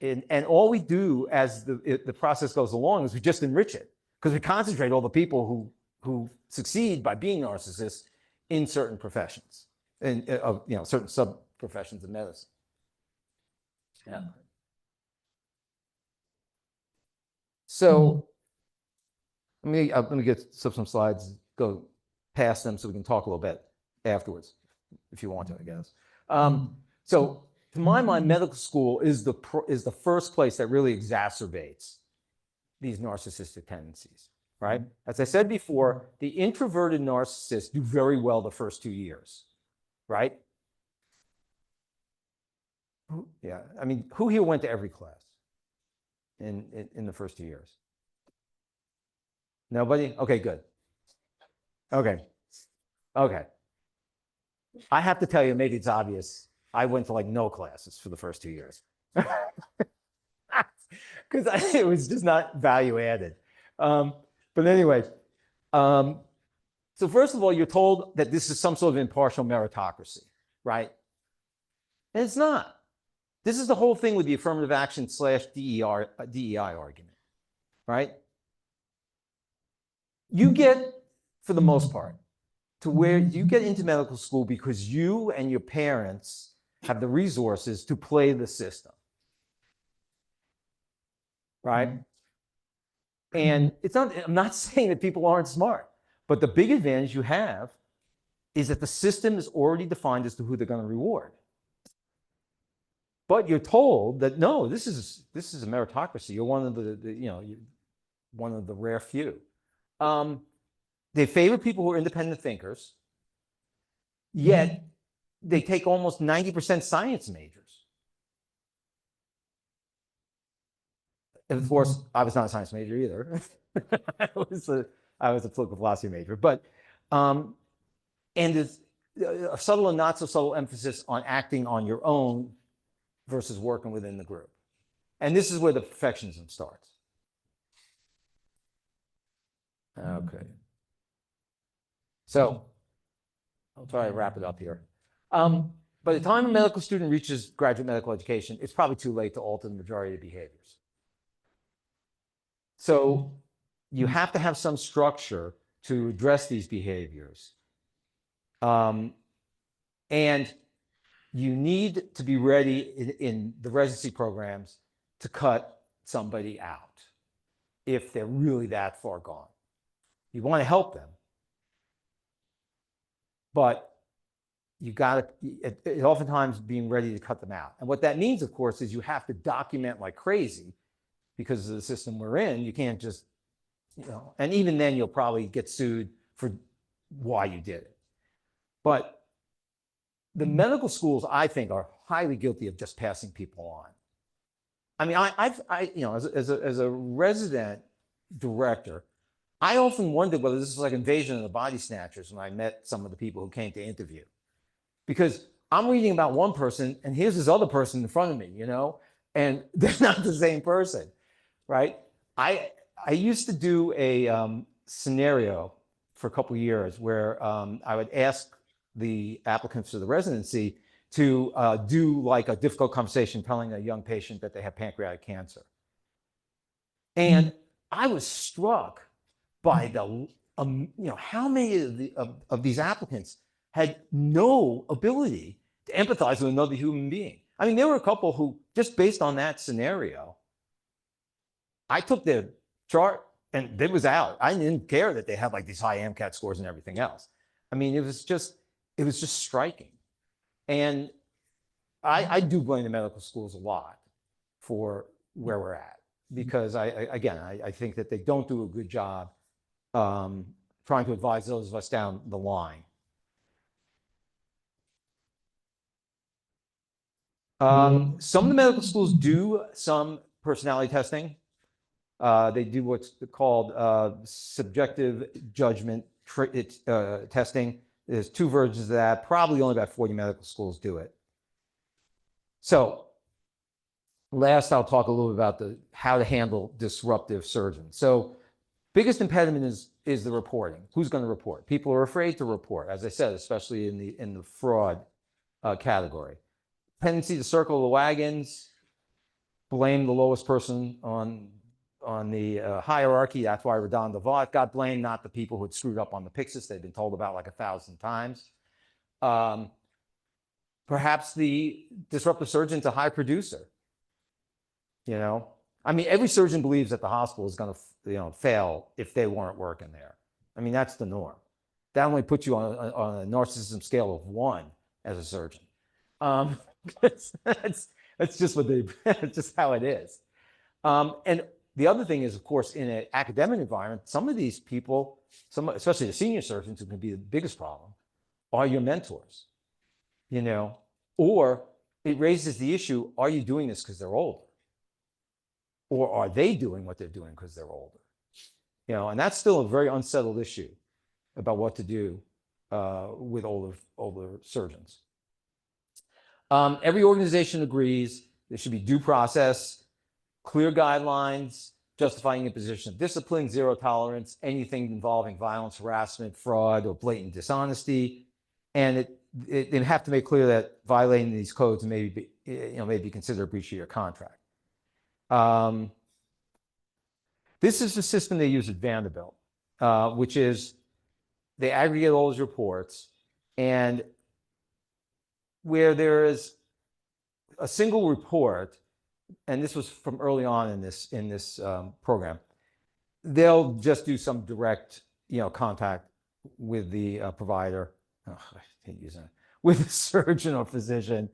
And all we do as the process goes along is we just enrich it, because we concentrate all the people who succeed by being narcissists in certain professions, and of certain sub-professions of medicine. Yeah. So let me get some slides, go past them so we can talk a little bit afterwards, if you want to, I guess. So to my mind, medical school is the first place that really exacerbates these narcissistic tendencies, right? As I said before, the introverted narcissists do very well the first 2 years, right? Yeah, I mean, who here went to every class in the first 2 years? Nobody? Okay, good. Okay. I have to tell you, maybe it's obvious, I went to like no classes for the first 2 years. Because it was just not value added. But anyway, so first of all, you're told that this is some sort of impartial meritocracy, right? And it's not. This is the whole thing with the affirmative action / DEI argument, right? You get, for the most part, to where you get into medical school because you and your parents have the resources to play the system, right? And it's not, I'm not saying that people aren't smart, but the big advantage you have is that the system is already defined as to who they're going to reward. But you're told that no, this is a meritocracy. You're one of you're one of the rare few. They favor people who are independent thinkers, yet they take almost 90% science majors. And of course, I was not a science major either. I was a political philosophy major, but and there's a subtle and not so subtle emphasis on acting on your own versus working within the group. And this is where the perfectionism starts. Okay. So I'll try to wrap it up here. By the time a medical student reaches graduate medical education, it's probably too late to alter the majority of behaviors. So you have to have some structure to address these behaviors. And you need to be ready in the residency programs to cut somebody out if they're really that far gone. You want to help them, but you got to, oftentimes being ready to cut them out. And what that means, of course, is you have to document like crazy because of the system we're in. You can't just, and even then you'll probably get sued for why you did it. But the medical schools, I think, are highly guilty of just passing people on. I mean, as a resident director, I often wondered whether this was like Invasion of the Body Snatchers when I met some of the people who came to interview. Because I'm reading about one person, and here's this other person in front of me, and they're not the same person, right? I used to do a scenario for a couple of years where I would ask the applicants for the residency to do like a difficult conversation telling a young patient that they have pancreatic cancer. And I was struck by the, how many of these applicants had no ability to empathize with another human being. I mean, there were a couple who, just based on that scenario, I took their chart and it was out. I didn't care that they had like these high MCAT scores and everything else. I mean, it was just striking. And I do blame the medical schools a lot for where we're at, because I think that they don't do a good job trying to advise those of us down the line. Some of the medical schools do some personality testing. They do what's called subjective judgment testing. There's 2 versions of that. Probably only about 40 medical schools do it. So last, I'll talk a little bit about how to handle disruptive surgeons. So biggest impediment is the reporting. Who's going to report? People are afraid to report, as I said, especially in the fraud category. Tendency to circle the wagons, blame the lowest person on the hierarchy. That's why Radon Devant got blamed, not the people who had screwed up on the Pyxis they'd been told about like 1,000 times. Perhaps the disruptive surgeon's a high producer. You know, I mean, every surgeon believes that the hospital is going to fail if they weren't working there. I mean, that's the norm. That only puts you on a narcissism scale of 1 as a surgeon. That's just it's just how it is. And the other thing is, of course, in an academic environment, some of these people, especially the senior surgeons, who can be the biggest problem, are your mentors. You know, or it raises the issue: are you doing this because they're older, or are they doing what they're doing because they're older? You know, and that's still a very unsettled issue about what to do with older surgeons. Every organization agrees there should be due process, clear guidelines, justifying imposition of discipline, 0 tolerance, anything involving violence, harassment, fraud, or blatant dishonesty. And they have to make clear that violating these codes may be considered a breach of your contract. This is the system they use at Vanderbilt, which is they aggregate all those reports, and where there is a single report, and this was from early on in this program, they'll just do some direct contact with the provider. Oh, I hate using it, with the surgeon or physician,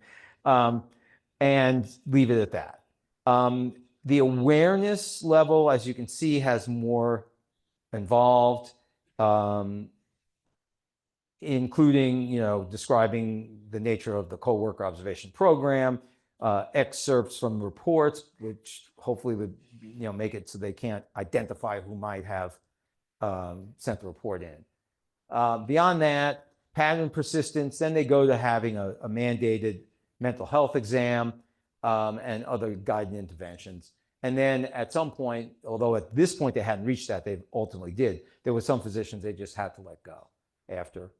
and leave it at that. The awareness level, as you can see, has more involved, including describing the nature of the coworker observation program, excerpts from reports, which hopefully would make it so they can't identify who might have sent the report in. Beyond that, pattern persistence, then they go to having a mandated mental health exam and other guiding interventions. And then at some point, although at this point they hadn't reached that, they ultimately did, there were some physicians they just had to let go after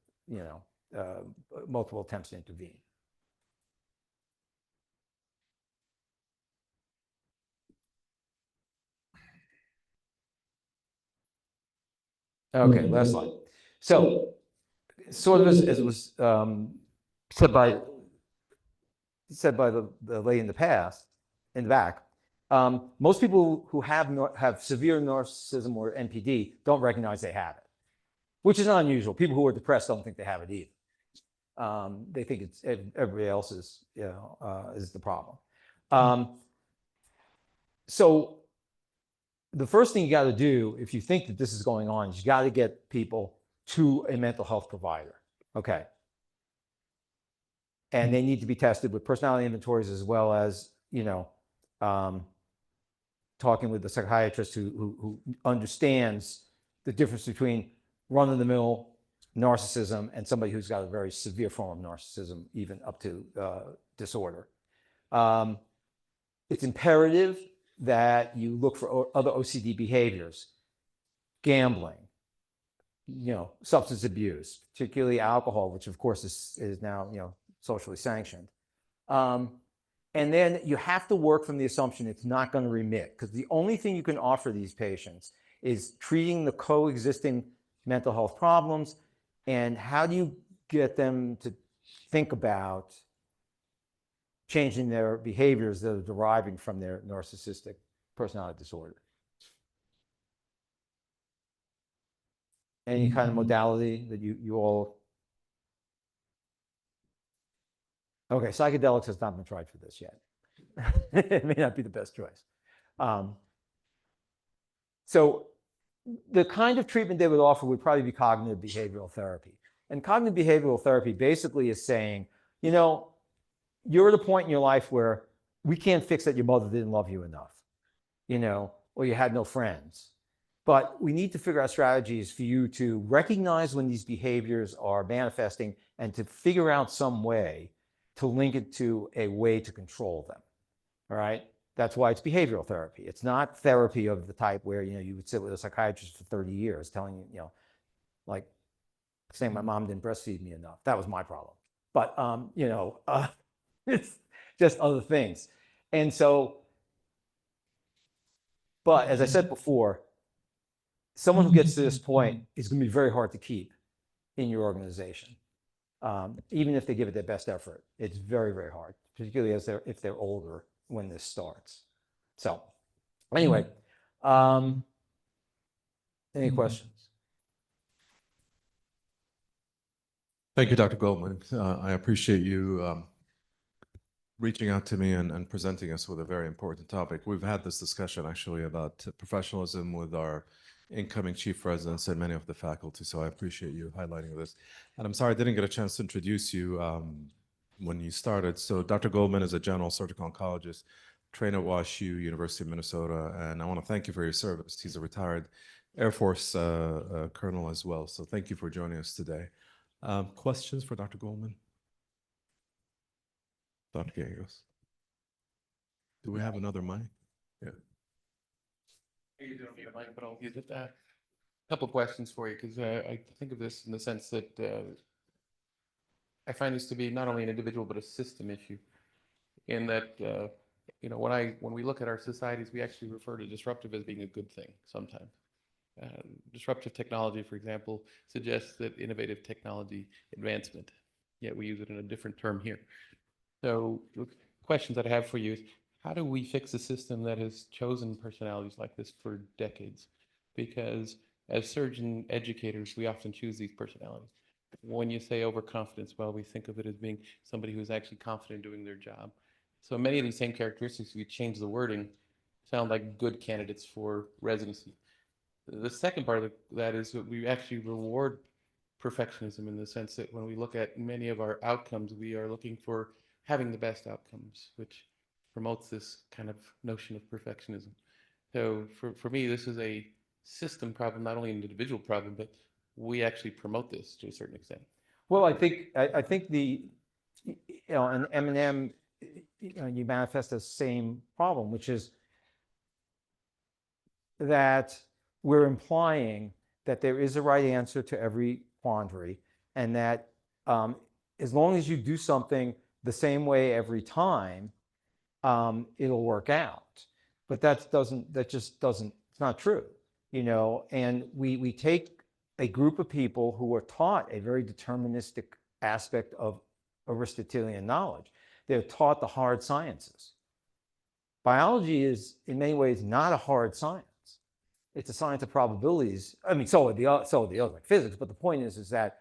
multiple attempts to intervene. Okay, last slide. So, sort of as it was said by the lady in the back, most people who have severe narcissism or NPD don't recognize they have it, which is not unusual. People who are depressed don't think they have it either. They think it's everybody else is the problem. So the first thing you got to do if you think that this is going on is you got to get people to a mental health provider. Okay. And they need to be tested with personality inventories, as well as talking with the psychiatrist who understands the difference between run-of-the-mill narcissism and somebody who's got a very severe form of narcissism, even up to disorder. It's imperative that you look for other OCD behaviors: gambling, substance abuse, particularly alcohol, which of course is now socially sanctioned. And then you have to work from the assumption it's not going to remit, because the only thing you can offer these patients is treating the coexisting mental health problems. And how do you get them to think about changing their behaviors that are deriving from their narcissistic personality disorder? Any kind of modality that you all... Okay, psychedelics has not been tried for this yet. It may not be the best choice. So the kind of treatment they would offer would probably be cognitive behavioral therapy. And cognitive behavioral therapy basically is saying, you're at a point in your life where we can't fix that your mother didn't love you enough, or you had no friends. But we need to figure out strategies for you to recognize when these behaviors are manifesting and to figure out some way to link it to a way to control them. All right. That's why it's behavioral therapy. It's not therapy of the type where, you would sit with a psychiatrist for 30 years telling you, like saying my mom didn't breastfeed me enough. That was my problem. But, it's just other things. And so, but as I said before, someone who gets to this point is going to be very hard to keep in your organization. Even if they give it their best effort, it's very, very hard, particularly if they're older when this starts. So anyway, any questions? Thank you, Dr. Goldman. I appreciate you reaching out to me and presenting us with a very important topic. We've had this discussion actually about professionalism with our incoming chief residents and many of the faculty, so I appreciate you highlighting this. And I'm sorry I didn't get a chance to introduce you when you started. So Dr. Goldman is a general surgical oncologist, trained at WashU, University of Minnesota, and I want to thank you for your service. He's a retired Air Force colonel as well, so thank you for joining us today. Questions for Dr. Goldman? Dr. Gallegos? Do we have another mic? Yeah. You don't need a mic, but I'll use it. A couple of questions for you, because I think of this in the sense that I find this to be not only an individual but a system issue. In that, when we look at our societies, we actually refer to disruptive as being a good thing sometimes. Disruptive technology, for example, suggests that innovative technology advancement, yet we use it in a different term here. So the questions that I have for you is, how do we fix a system that has chosen personalities like this for decades? Because as surgeon educators, we often choose these personalities. When you say overconfidence, well, we think of it as being somebody who's actually confident in doing their job. So many of these same characteristics, if you change the wording, sound like good candidates for residency. The second part of that is that we actually reward perfectionism in the sense that when we look at many of our outcomes, we are looking for having the best outcomes, which promotes this kind of notion of perfectionism. So for me, this is a system problem, not only an individual problem, but we actually promote this to a certain extent. Well, I think in M&M, you manifest the same problem, which is that we're implying that there is a right answer to every quandary, and that as long as you do something the same way every time, it'll work out. But that just doesn't, it's not true, and we take a group of people who are taught a very deterministic aspect of Aristotelian knowledge. They're taught the hard sciences. Biology is in many ways not a hard science. It's a science of probabilities. I mean, so are the others, like physics. But the point is that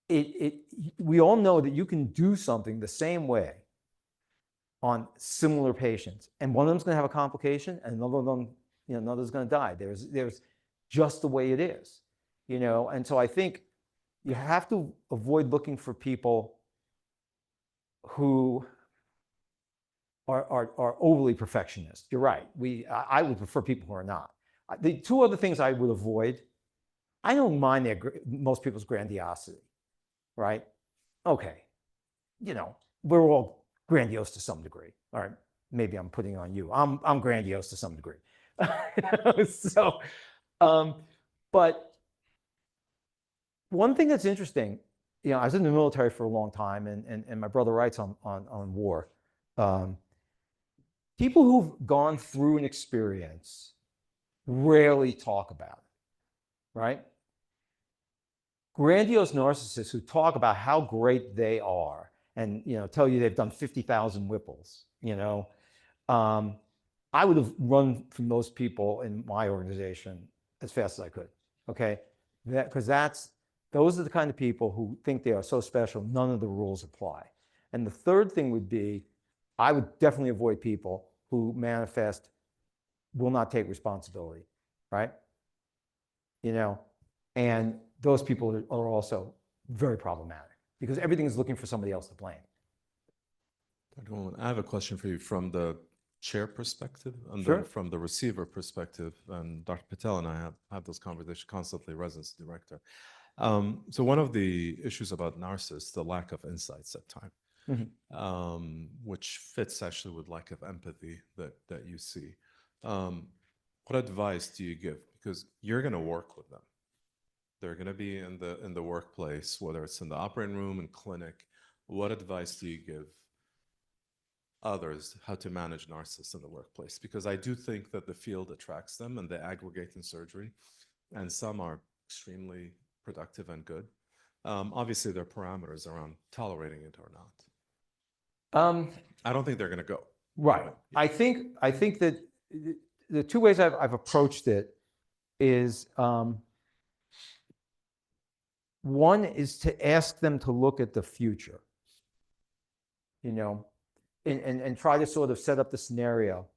we all know that you can do something the same way on similar patients, and one of them's going to have a complication, and another of them, another's going to die. There's just the way it is, And so I think you have to avoid looking for people who are overly perfectionist. You're right. I would prefer people who are not. The two other things I would avoid, I don't mind most people's grandiosity, right? Okay, we're all grandiose to some degree. All right, maybe I'm putting on you. I'm grandiose to some degree. So, but one thing that's interesting, I was in the military for a long time, and my brother writes on war. People who've gone through an experience rarely talk about it, right? Grandiose narcissists who talk about how great they are and tell you they've done 50,000 Whipples, I would have run from those people in my organization as fast as I could, okay? Because those are the kind of people who think they are so special, none of the rules apply. And the third thing would be, I would definitely avoid people who manifest will not take responsibility, right? And those people are also very problematic because everything is looking for somebody else to blame. Dr. Goldman, I have a question for you from the chair perspective and Sure. then from the receiver perspective. And Dr. Patel and I have those conversations constantly, residency director. So one of the issues about narcissists, the lack of insights at time, which fits actually with lack of empathy that you see. What advice do you give? Because you're going to work with them. They're going to be in the workplace, whether it's in the operating room and clinic. What advice do you give others how to manage narcissists in the workplace? Because I do think that the field attracts them and they aggregate in surgery, and some are extremely productive and good. Obviously, there are parameters around tolerating it or not. I don't think they're going to go. Right. I think that the two ways I've approached it is one is to ask them to look at the future, you know, and try to sort of set up the scenario.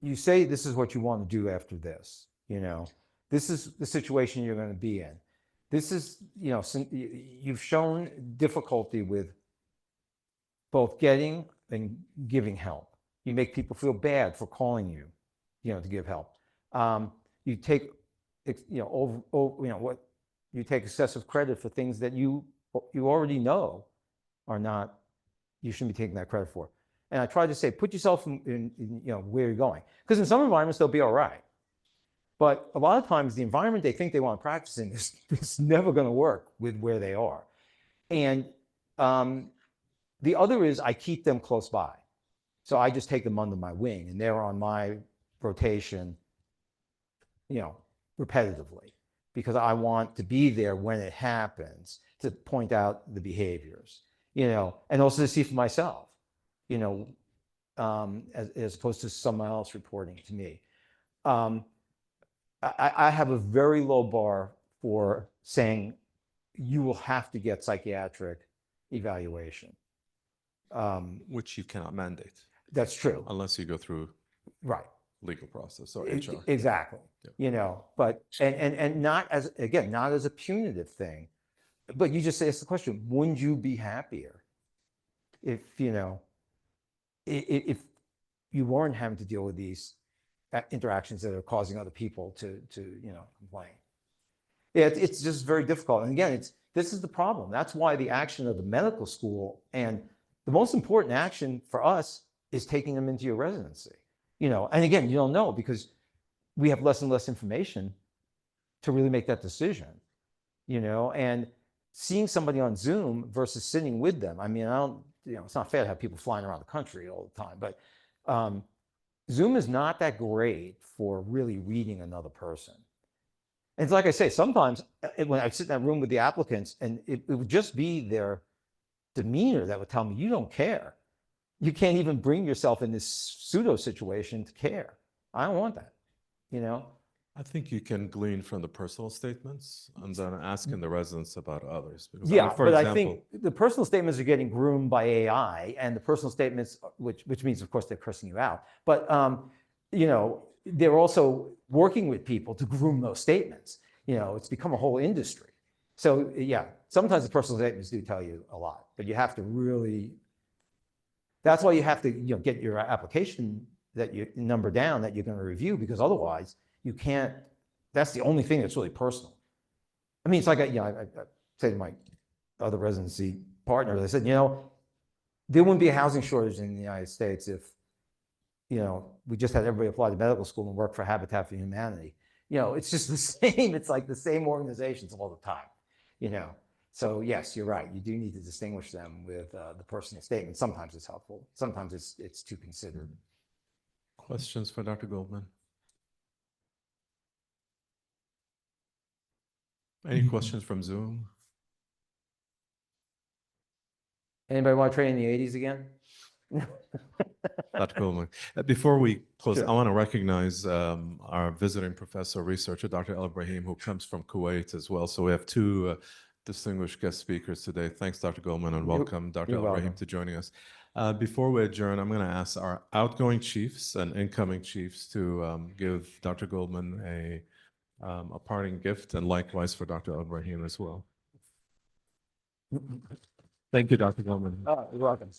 You say this is what you want to do after this, you know, this is the situation you're going to be in. This is, you know, you've shown difficulty with both getting and giving help. You make people feel bad for calling you, you know, to give help. You take, you know, what you take excessive credit for things that you already know are not, you shouldn't be taking that credit for. And I try to say, put yourself in you know, where you're going. Because in some environments, they'll be all right. But a lot of times the environment they think they want to practice in is never going to work with where they are. And the other is I keep them close by. So I just take them under my wing and they're on my rotation, you know, repetitively, because I want to be there when it happens to point out the behaviors, you know, and also to see for myself, you know, as opposed to someone else reporting to me. I have a very low bar for saying you will have to get psychiatric evaluation. Which you cannot mandate. That's true. Unless you go through Right. legal process or HR. Exactly. Yeah. You know, but, and not as, again, not as a punitive thing, but you just ask the question, wouldn't you be happier if, you know, if you weren't having to deal with these interactions that are causing other people to you know, complain? It's just very difficult. And again, this is the problem. That's why the action of the medical school, and the most important action for us is taking them into your residency. You know, and again, you don't know because we have less and less information to really make that decision, you know, and seeing somebody on Zoom versus sitting with them. I mean, I don't, you know, it's not fair to have people flying around the country all the time, but Zoom is not that great for really reading another person. And it's like I say, sometimes when I sit in that room with the applicants, and it would just be their demeanor that would tell me, you don't care. You can't even bring yourself in this pseudo situation to care. I don't want that, you know? I think you can glean from the personal statements and then asking the residents about others. Because Yeah, for but example, I think the personal statements are getting groomed by AI, and the personal statements, which means, of course, they're cursing you out. But, you know, they're also working with people to groom those statements. You know, it's become a whole industry. So, yeah, sometimes the personal statements do tell you a lot, but you have to really, that's why you have to, you know, get your application that you number down that you're going to review, because otherwise you can't, that's the only thing that's really personal. I mean, it's like, you know, I say to my other residency partner, I said, you know, there wouldn't be a housing shortage in the United States if, you know, we just had everybody apply to medical school and work for Habitat for Humanity. You know, it's just the same, it's like the same organizations all the time, you know. So yes, you're right. You do need to distinguish them with the personal statement. Sometimes it's helpful. Sometimes it's too considered. questions for Dr. Goldman? Any questions from Zoom? Anybody want to train in the 80s again? Dr. Goldman. Before we close, Sure. I want to recognize our visiting professor researcher, Dr. El Ibrahim, who comes from Kuwait as well. So we have two distinguished guest speakers today. Thanks, Dr. Goldman, and welcome, Dr. You're El Ibrahim, welcome. to joining us. Before we adjourn, I'm going to ask our outgoing chiefs and incoming chiefs to give Dr. Goldman a parting gift, and likewise for Dr. El Ibrahim as well. Thank you, Dr. Goldman. You're welcome.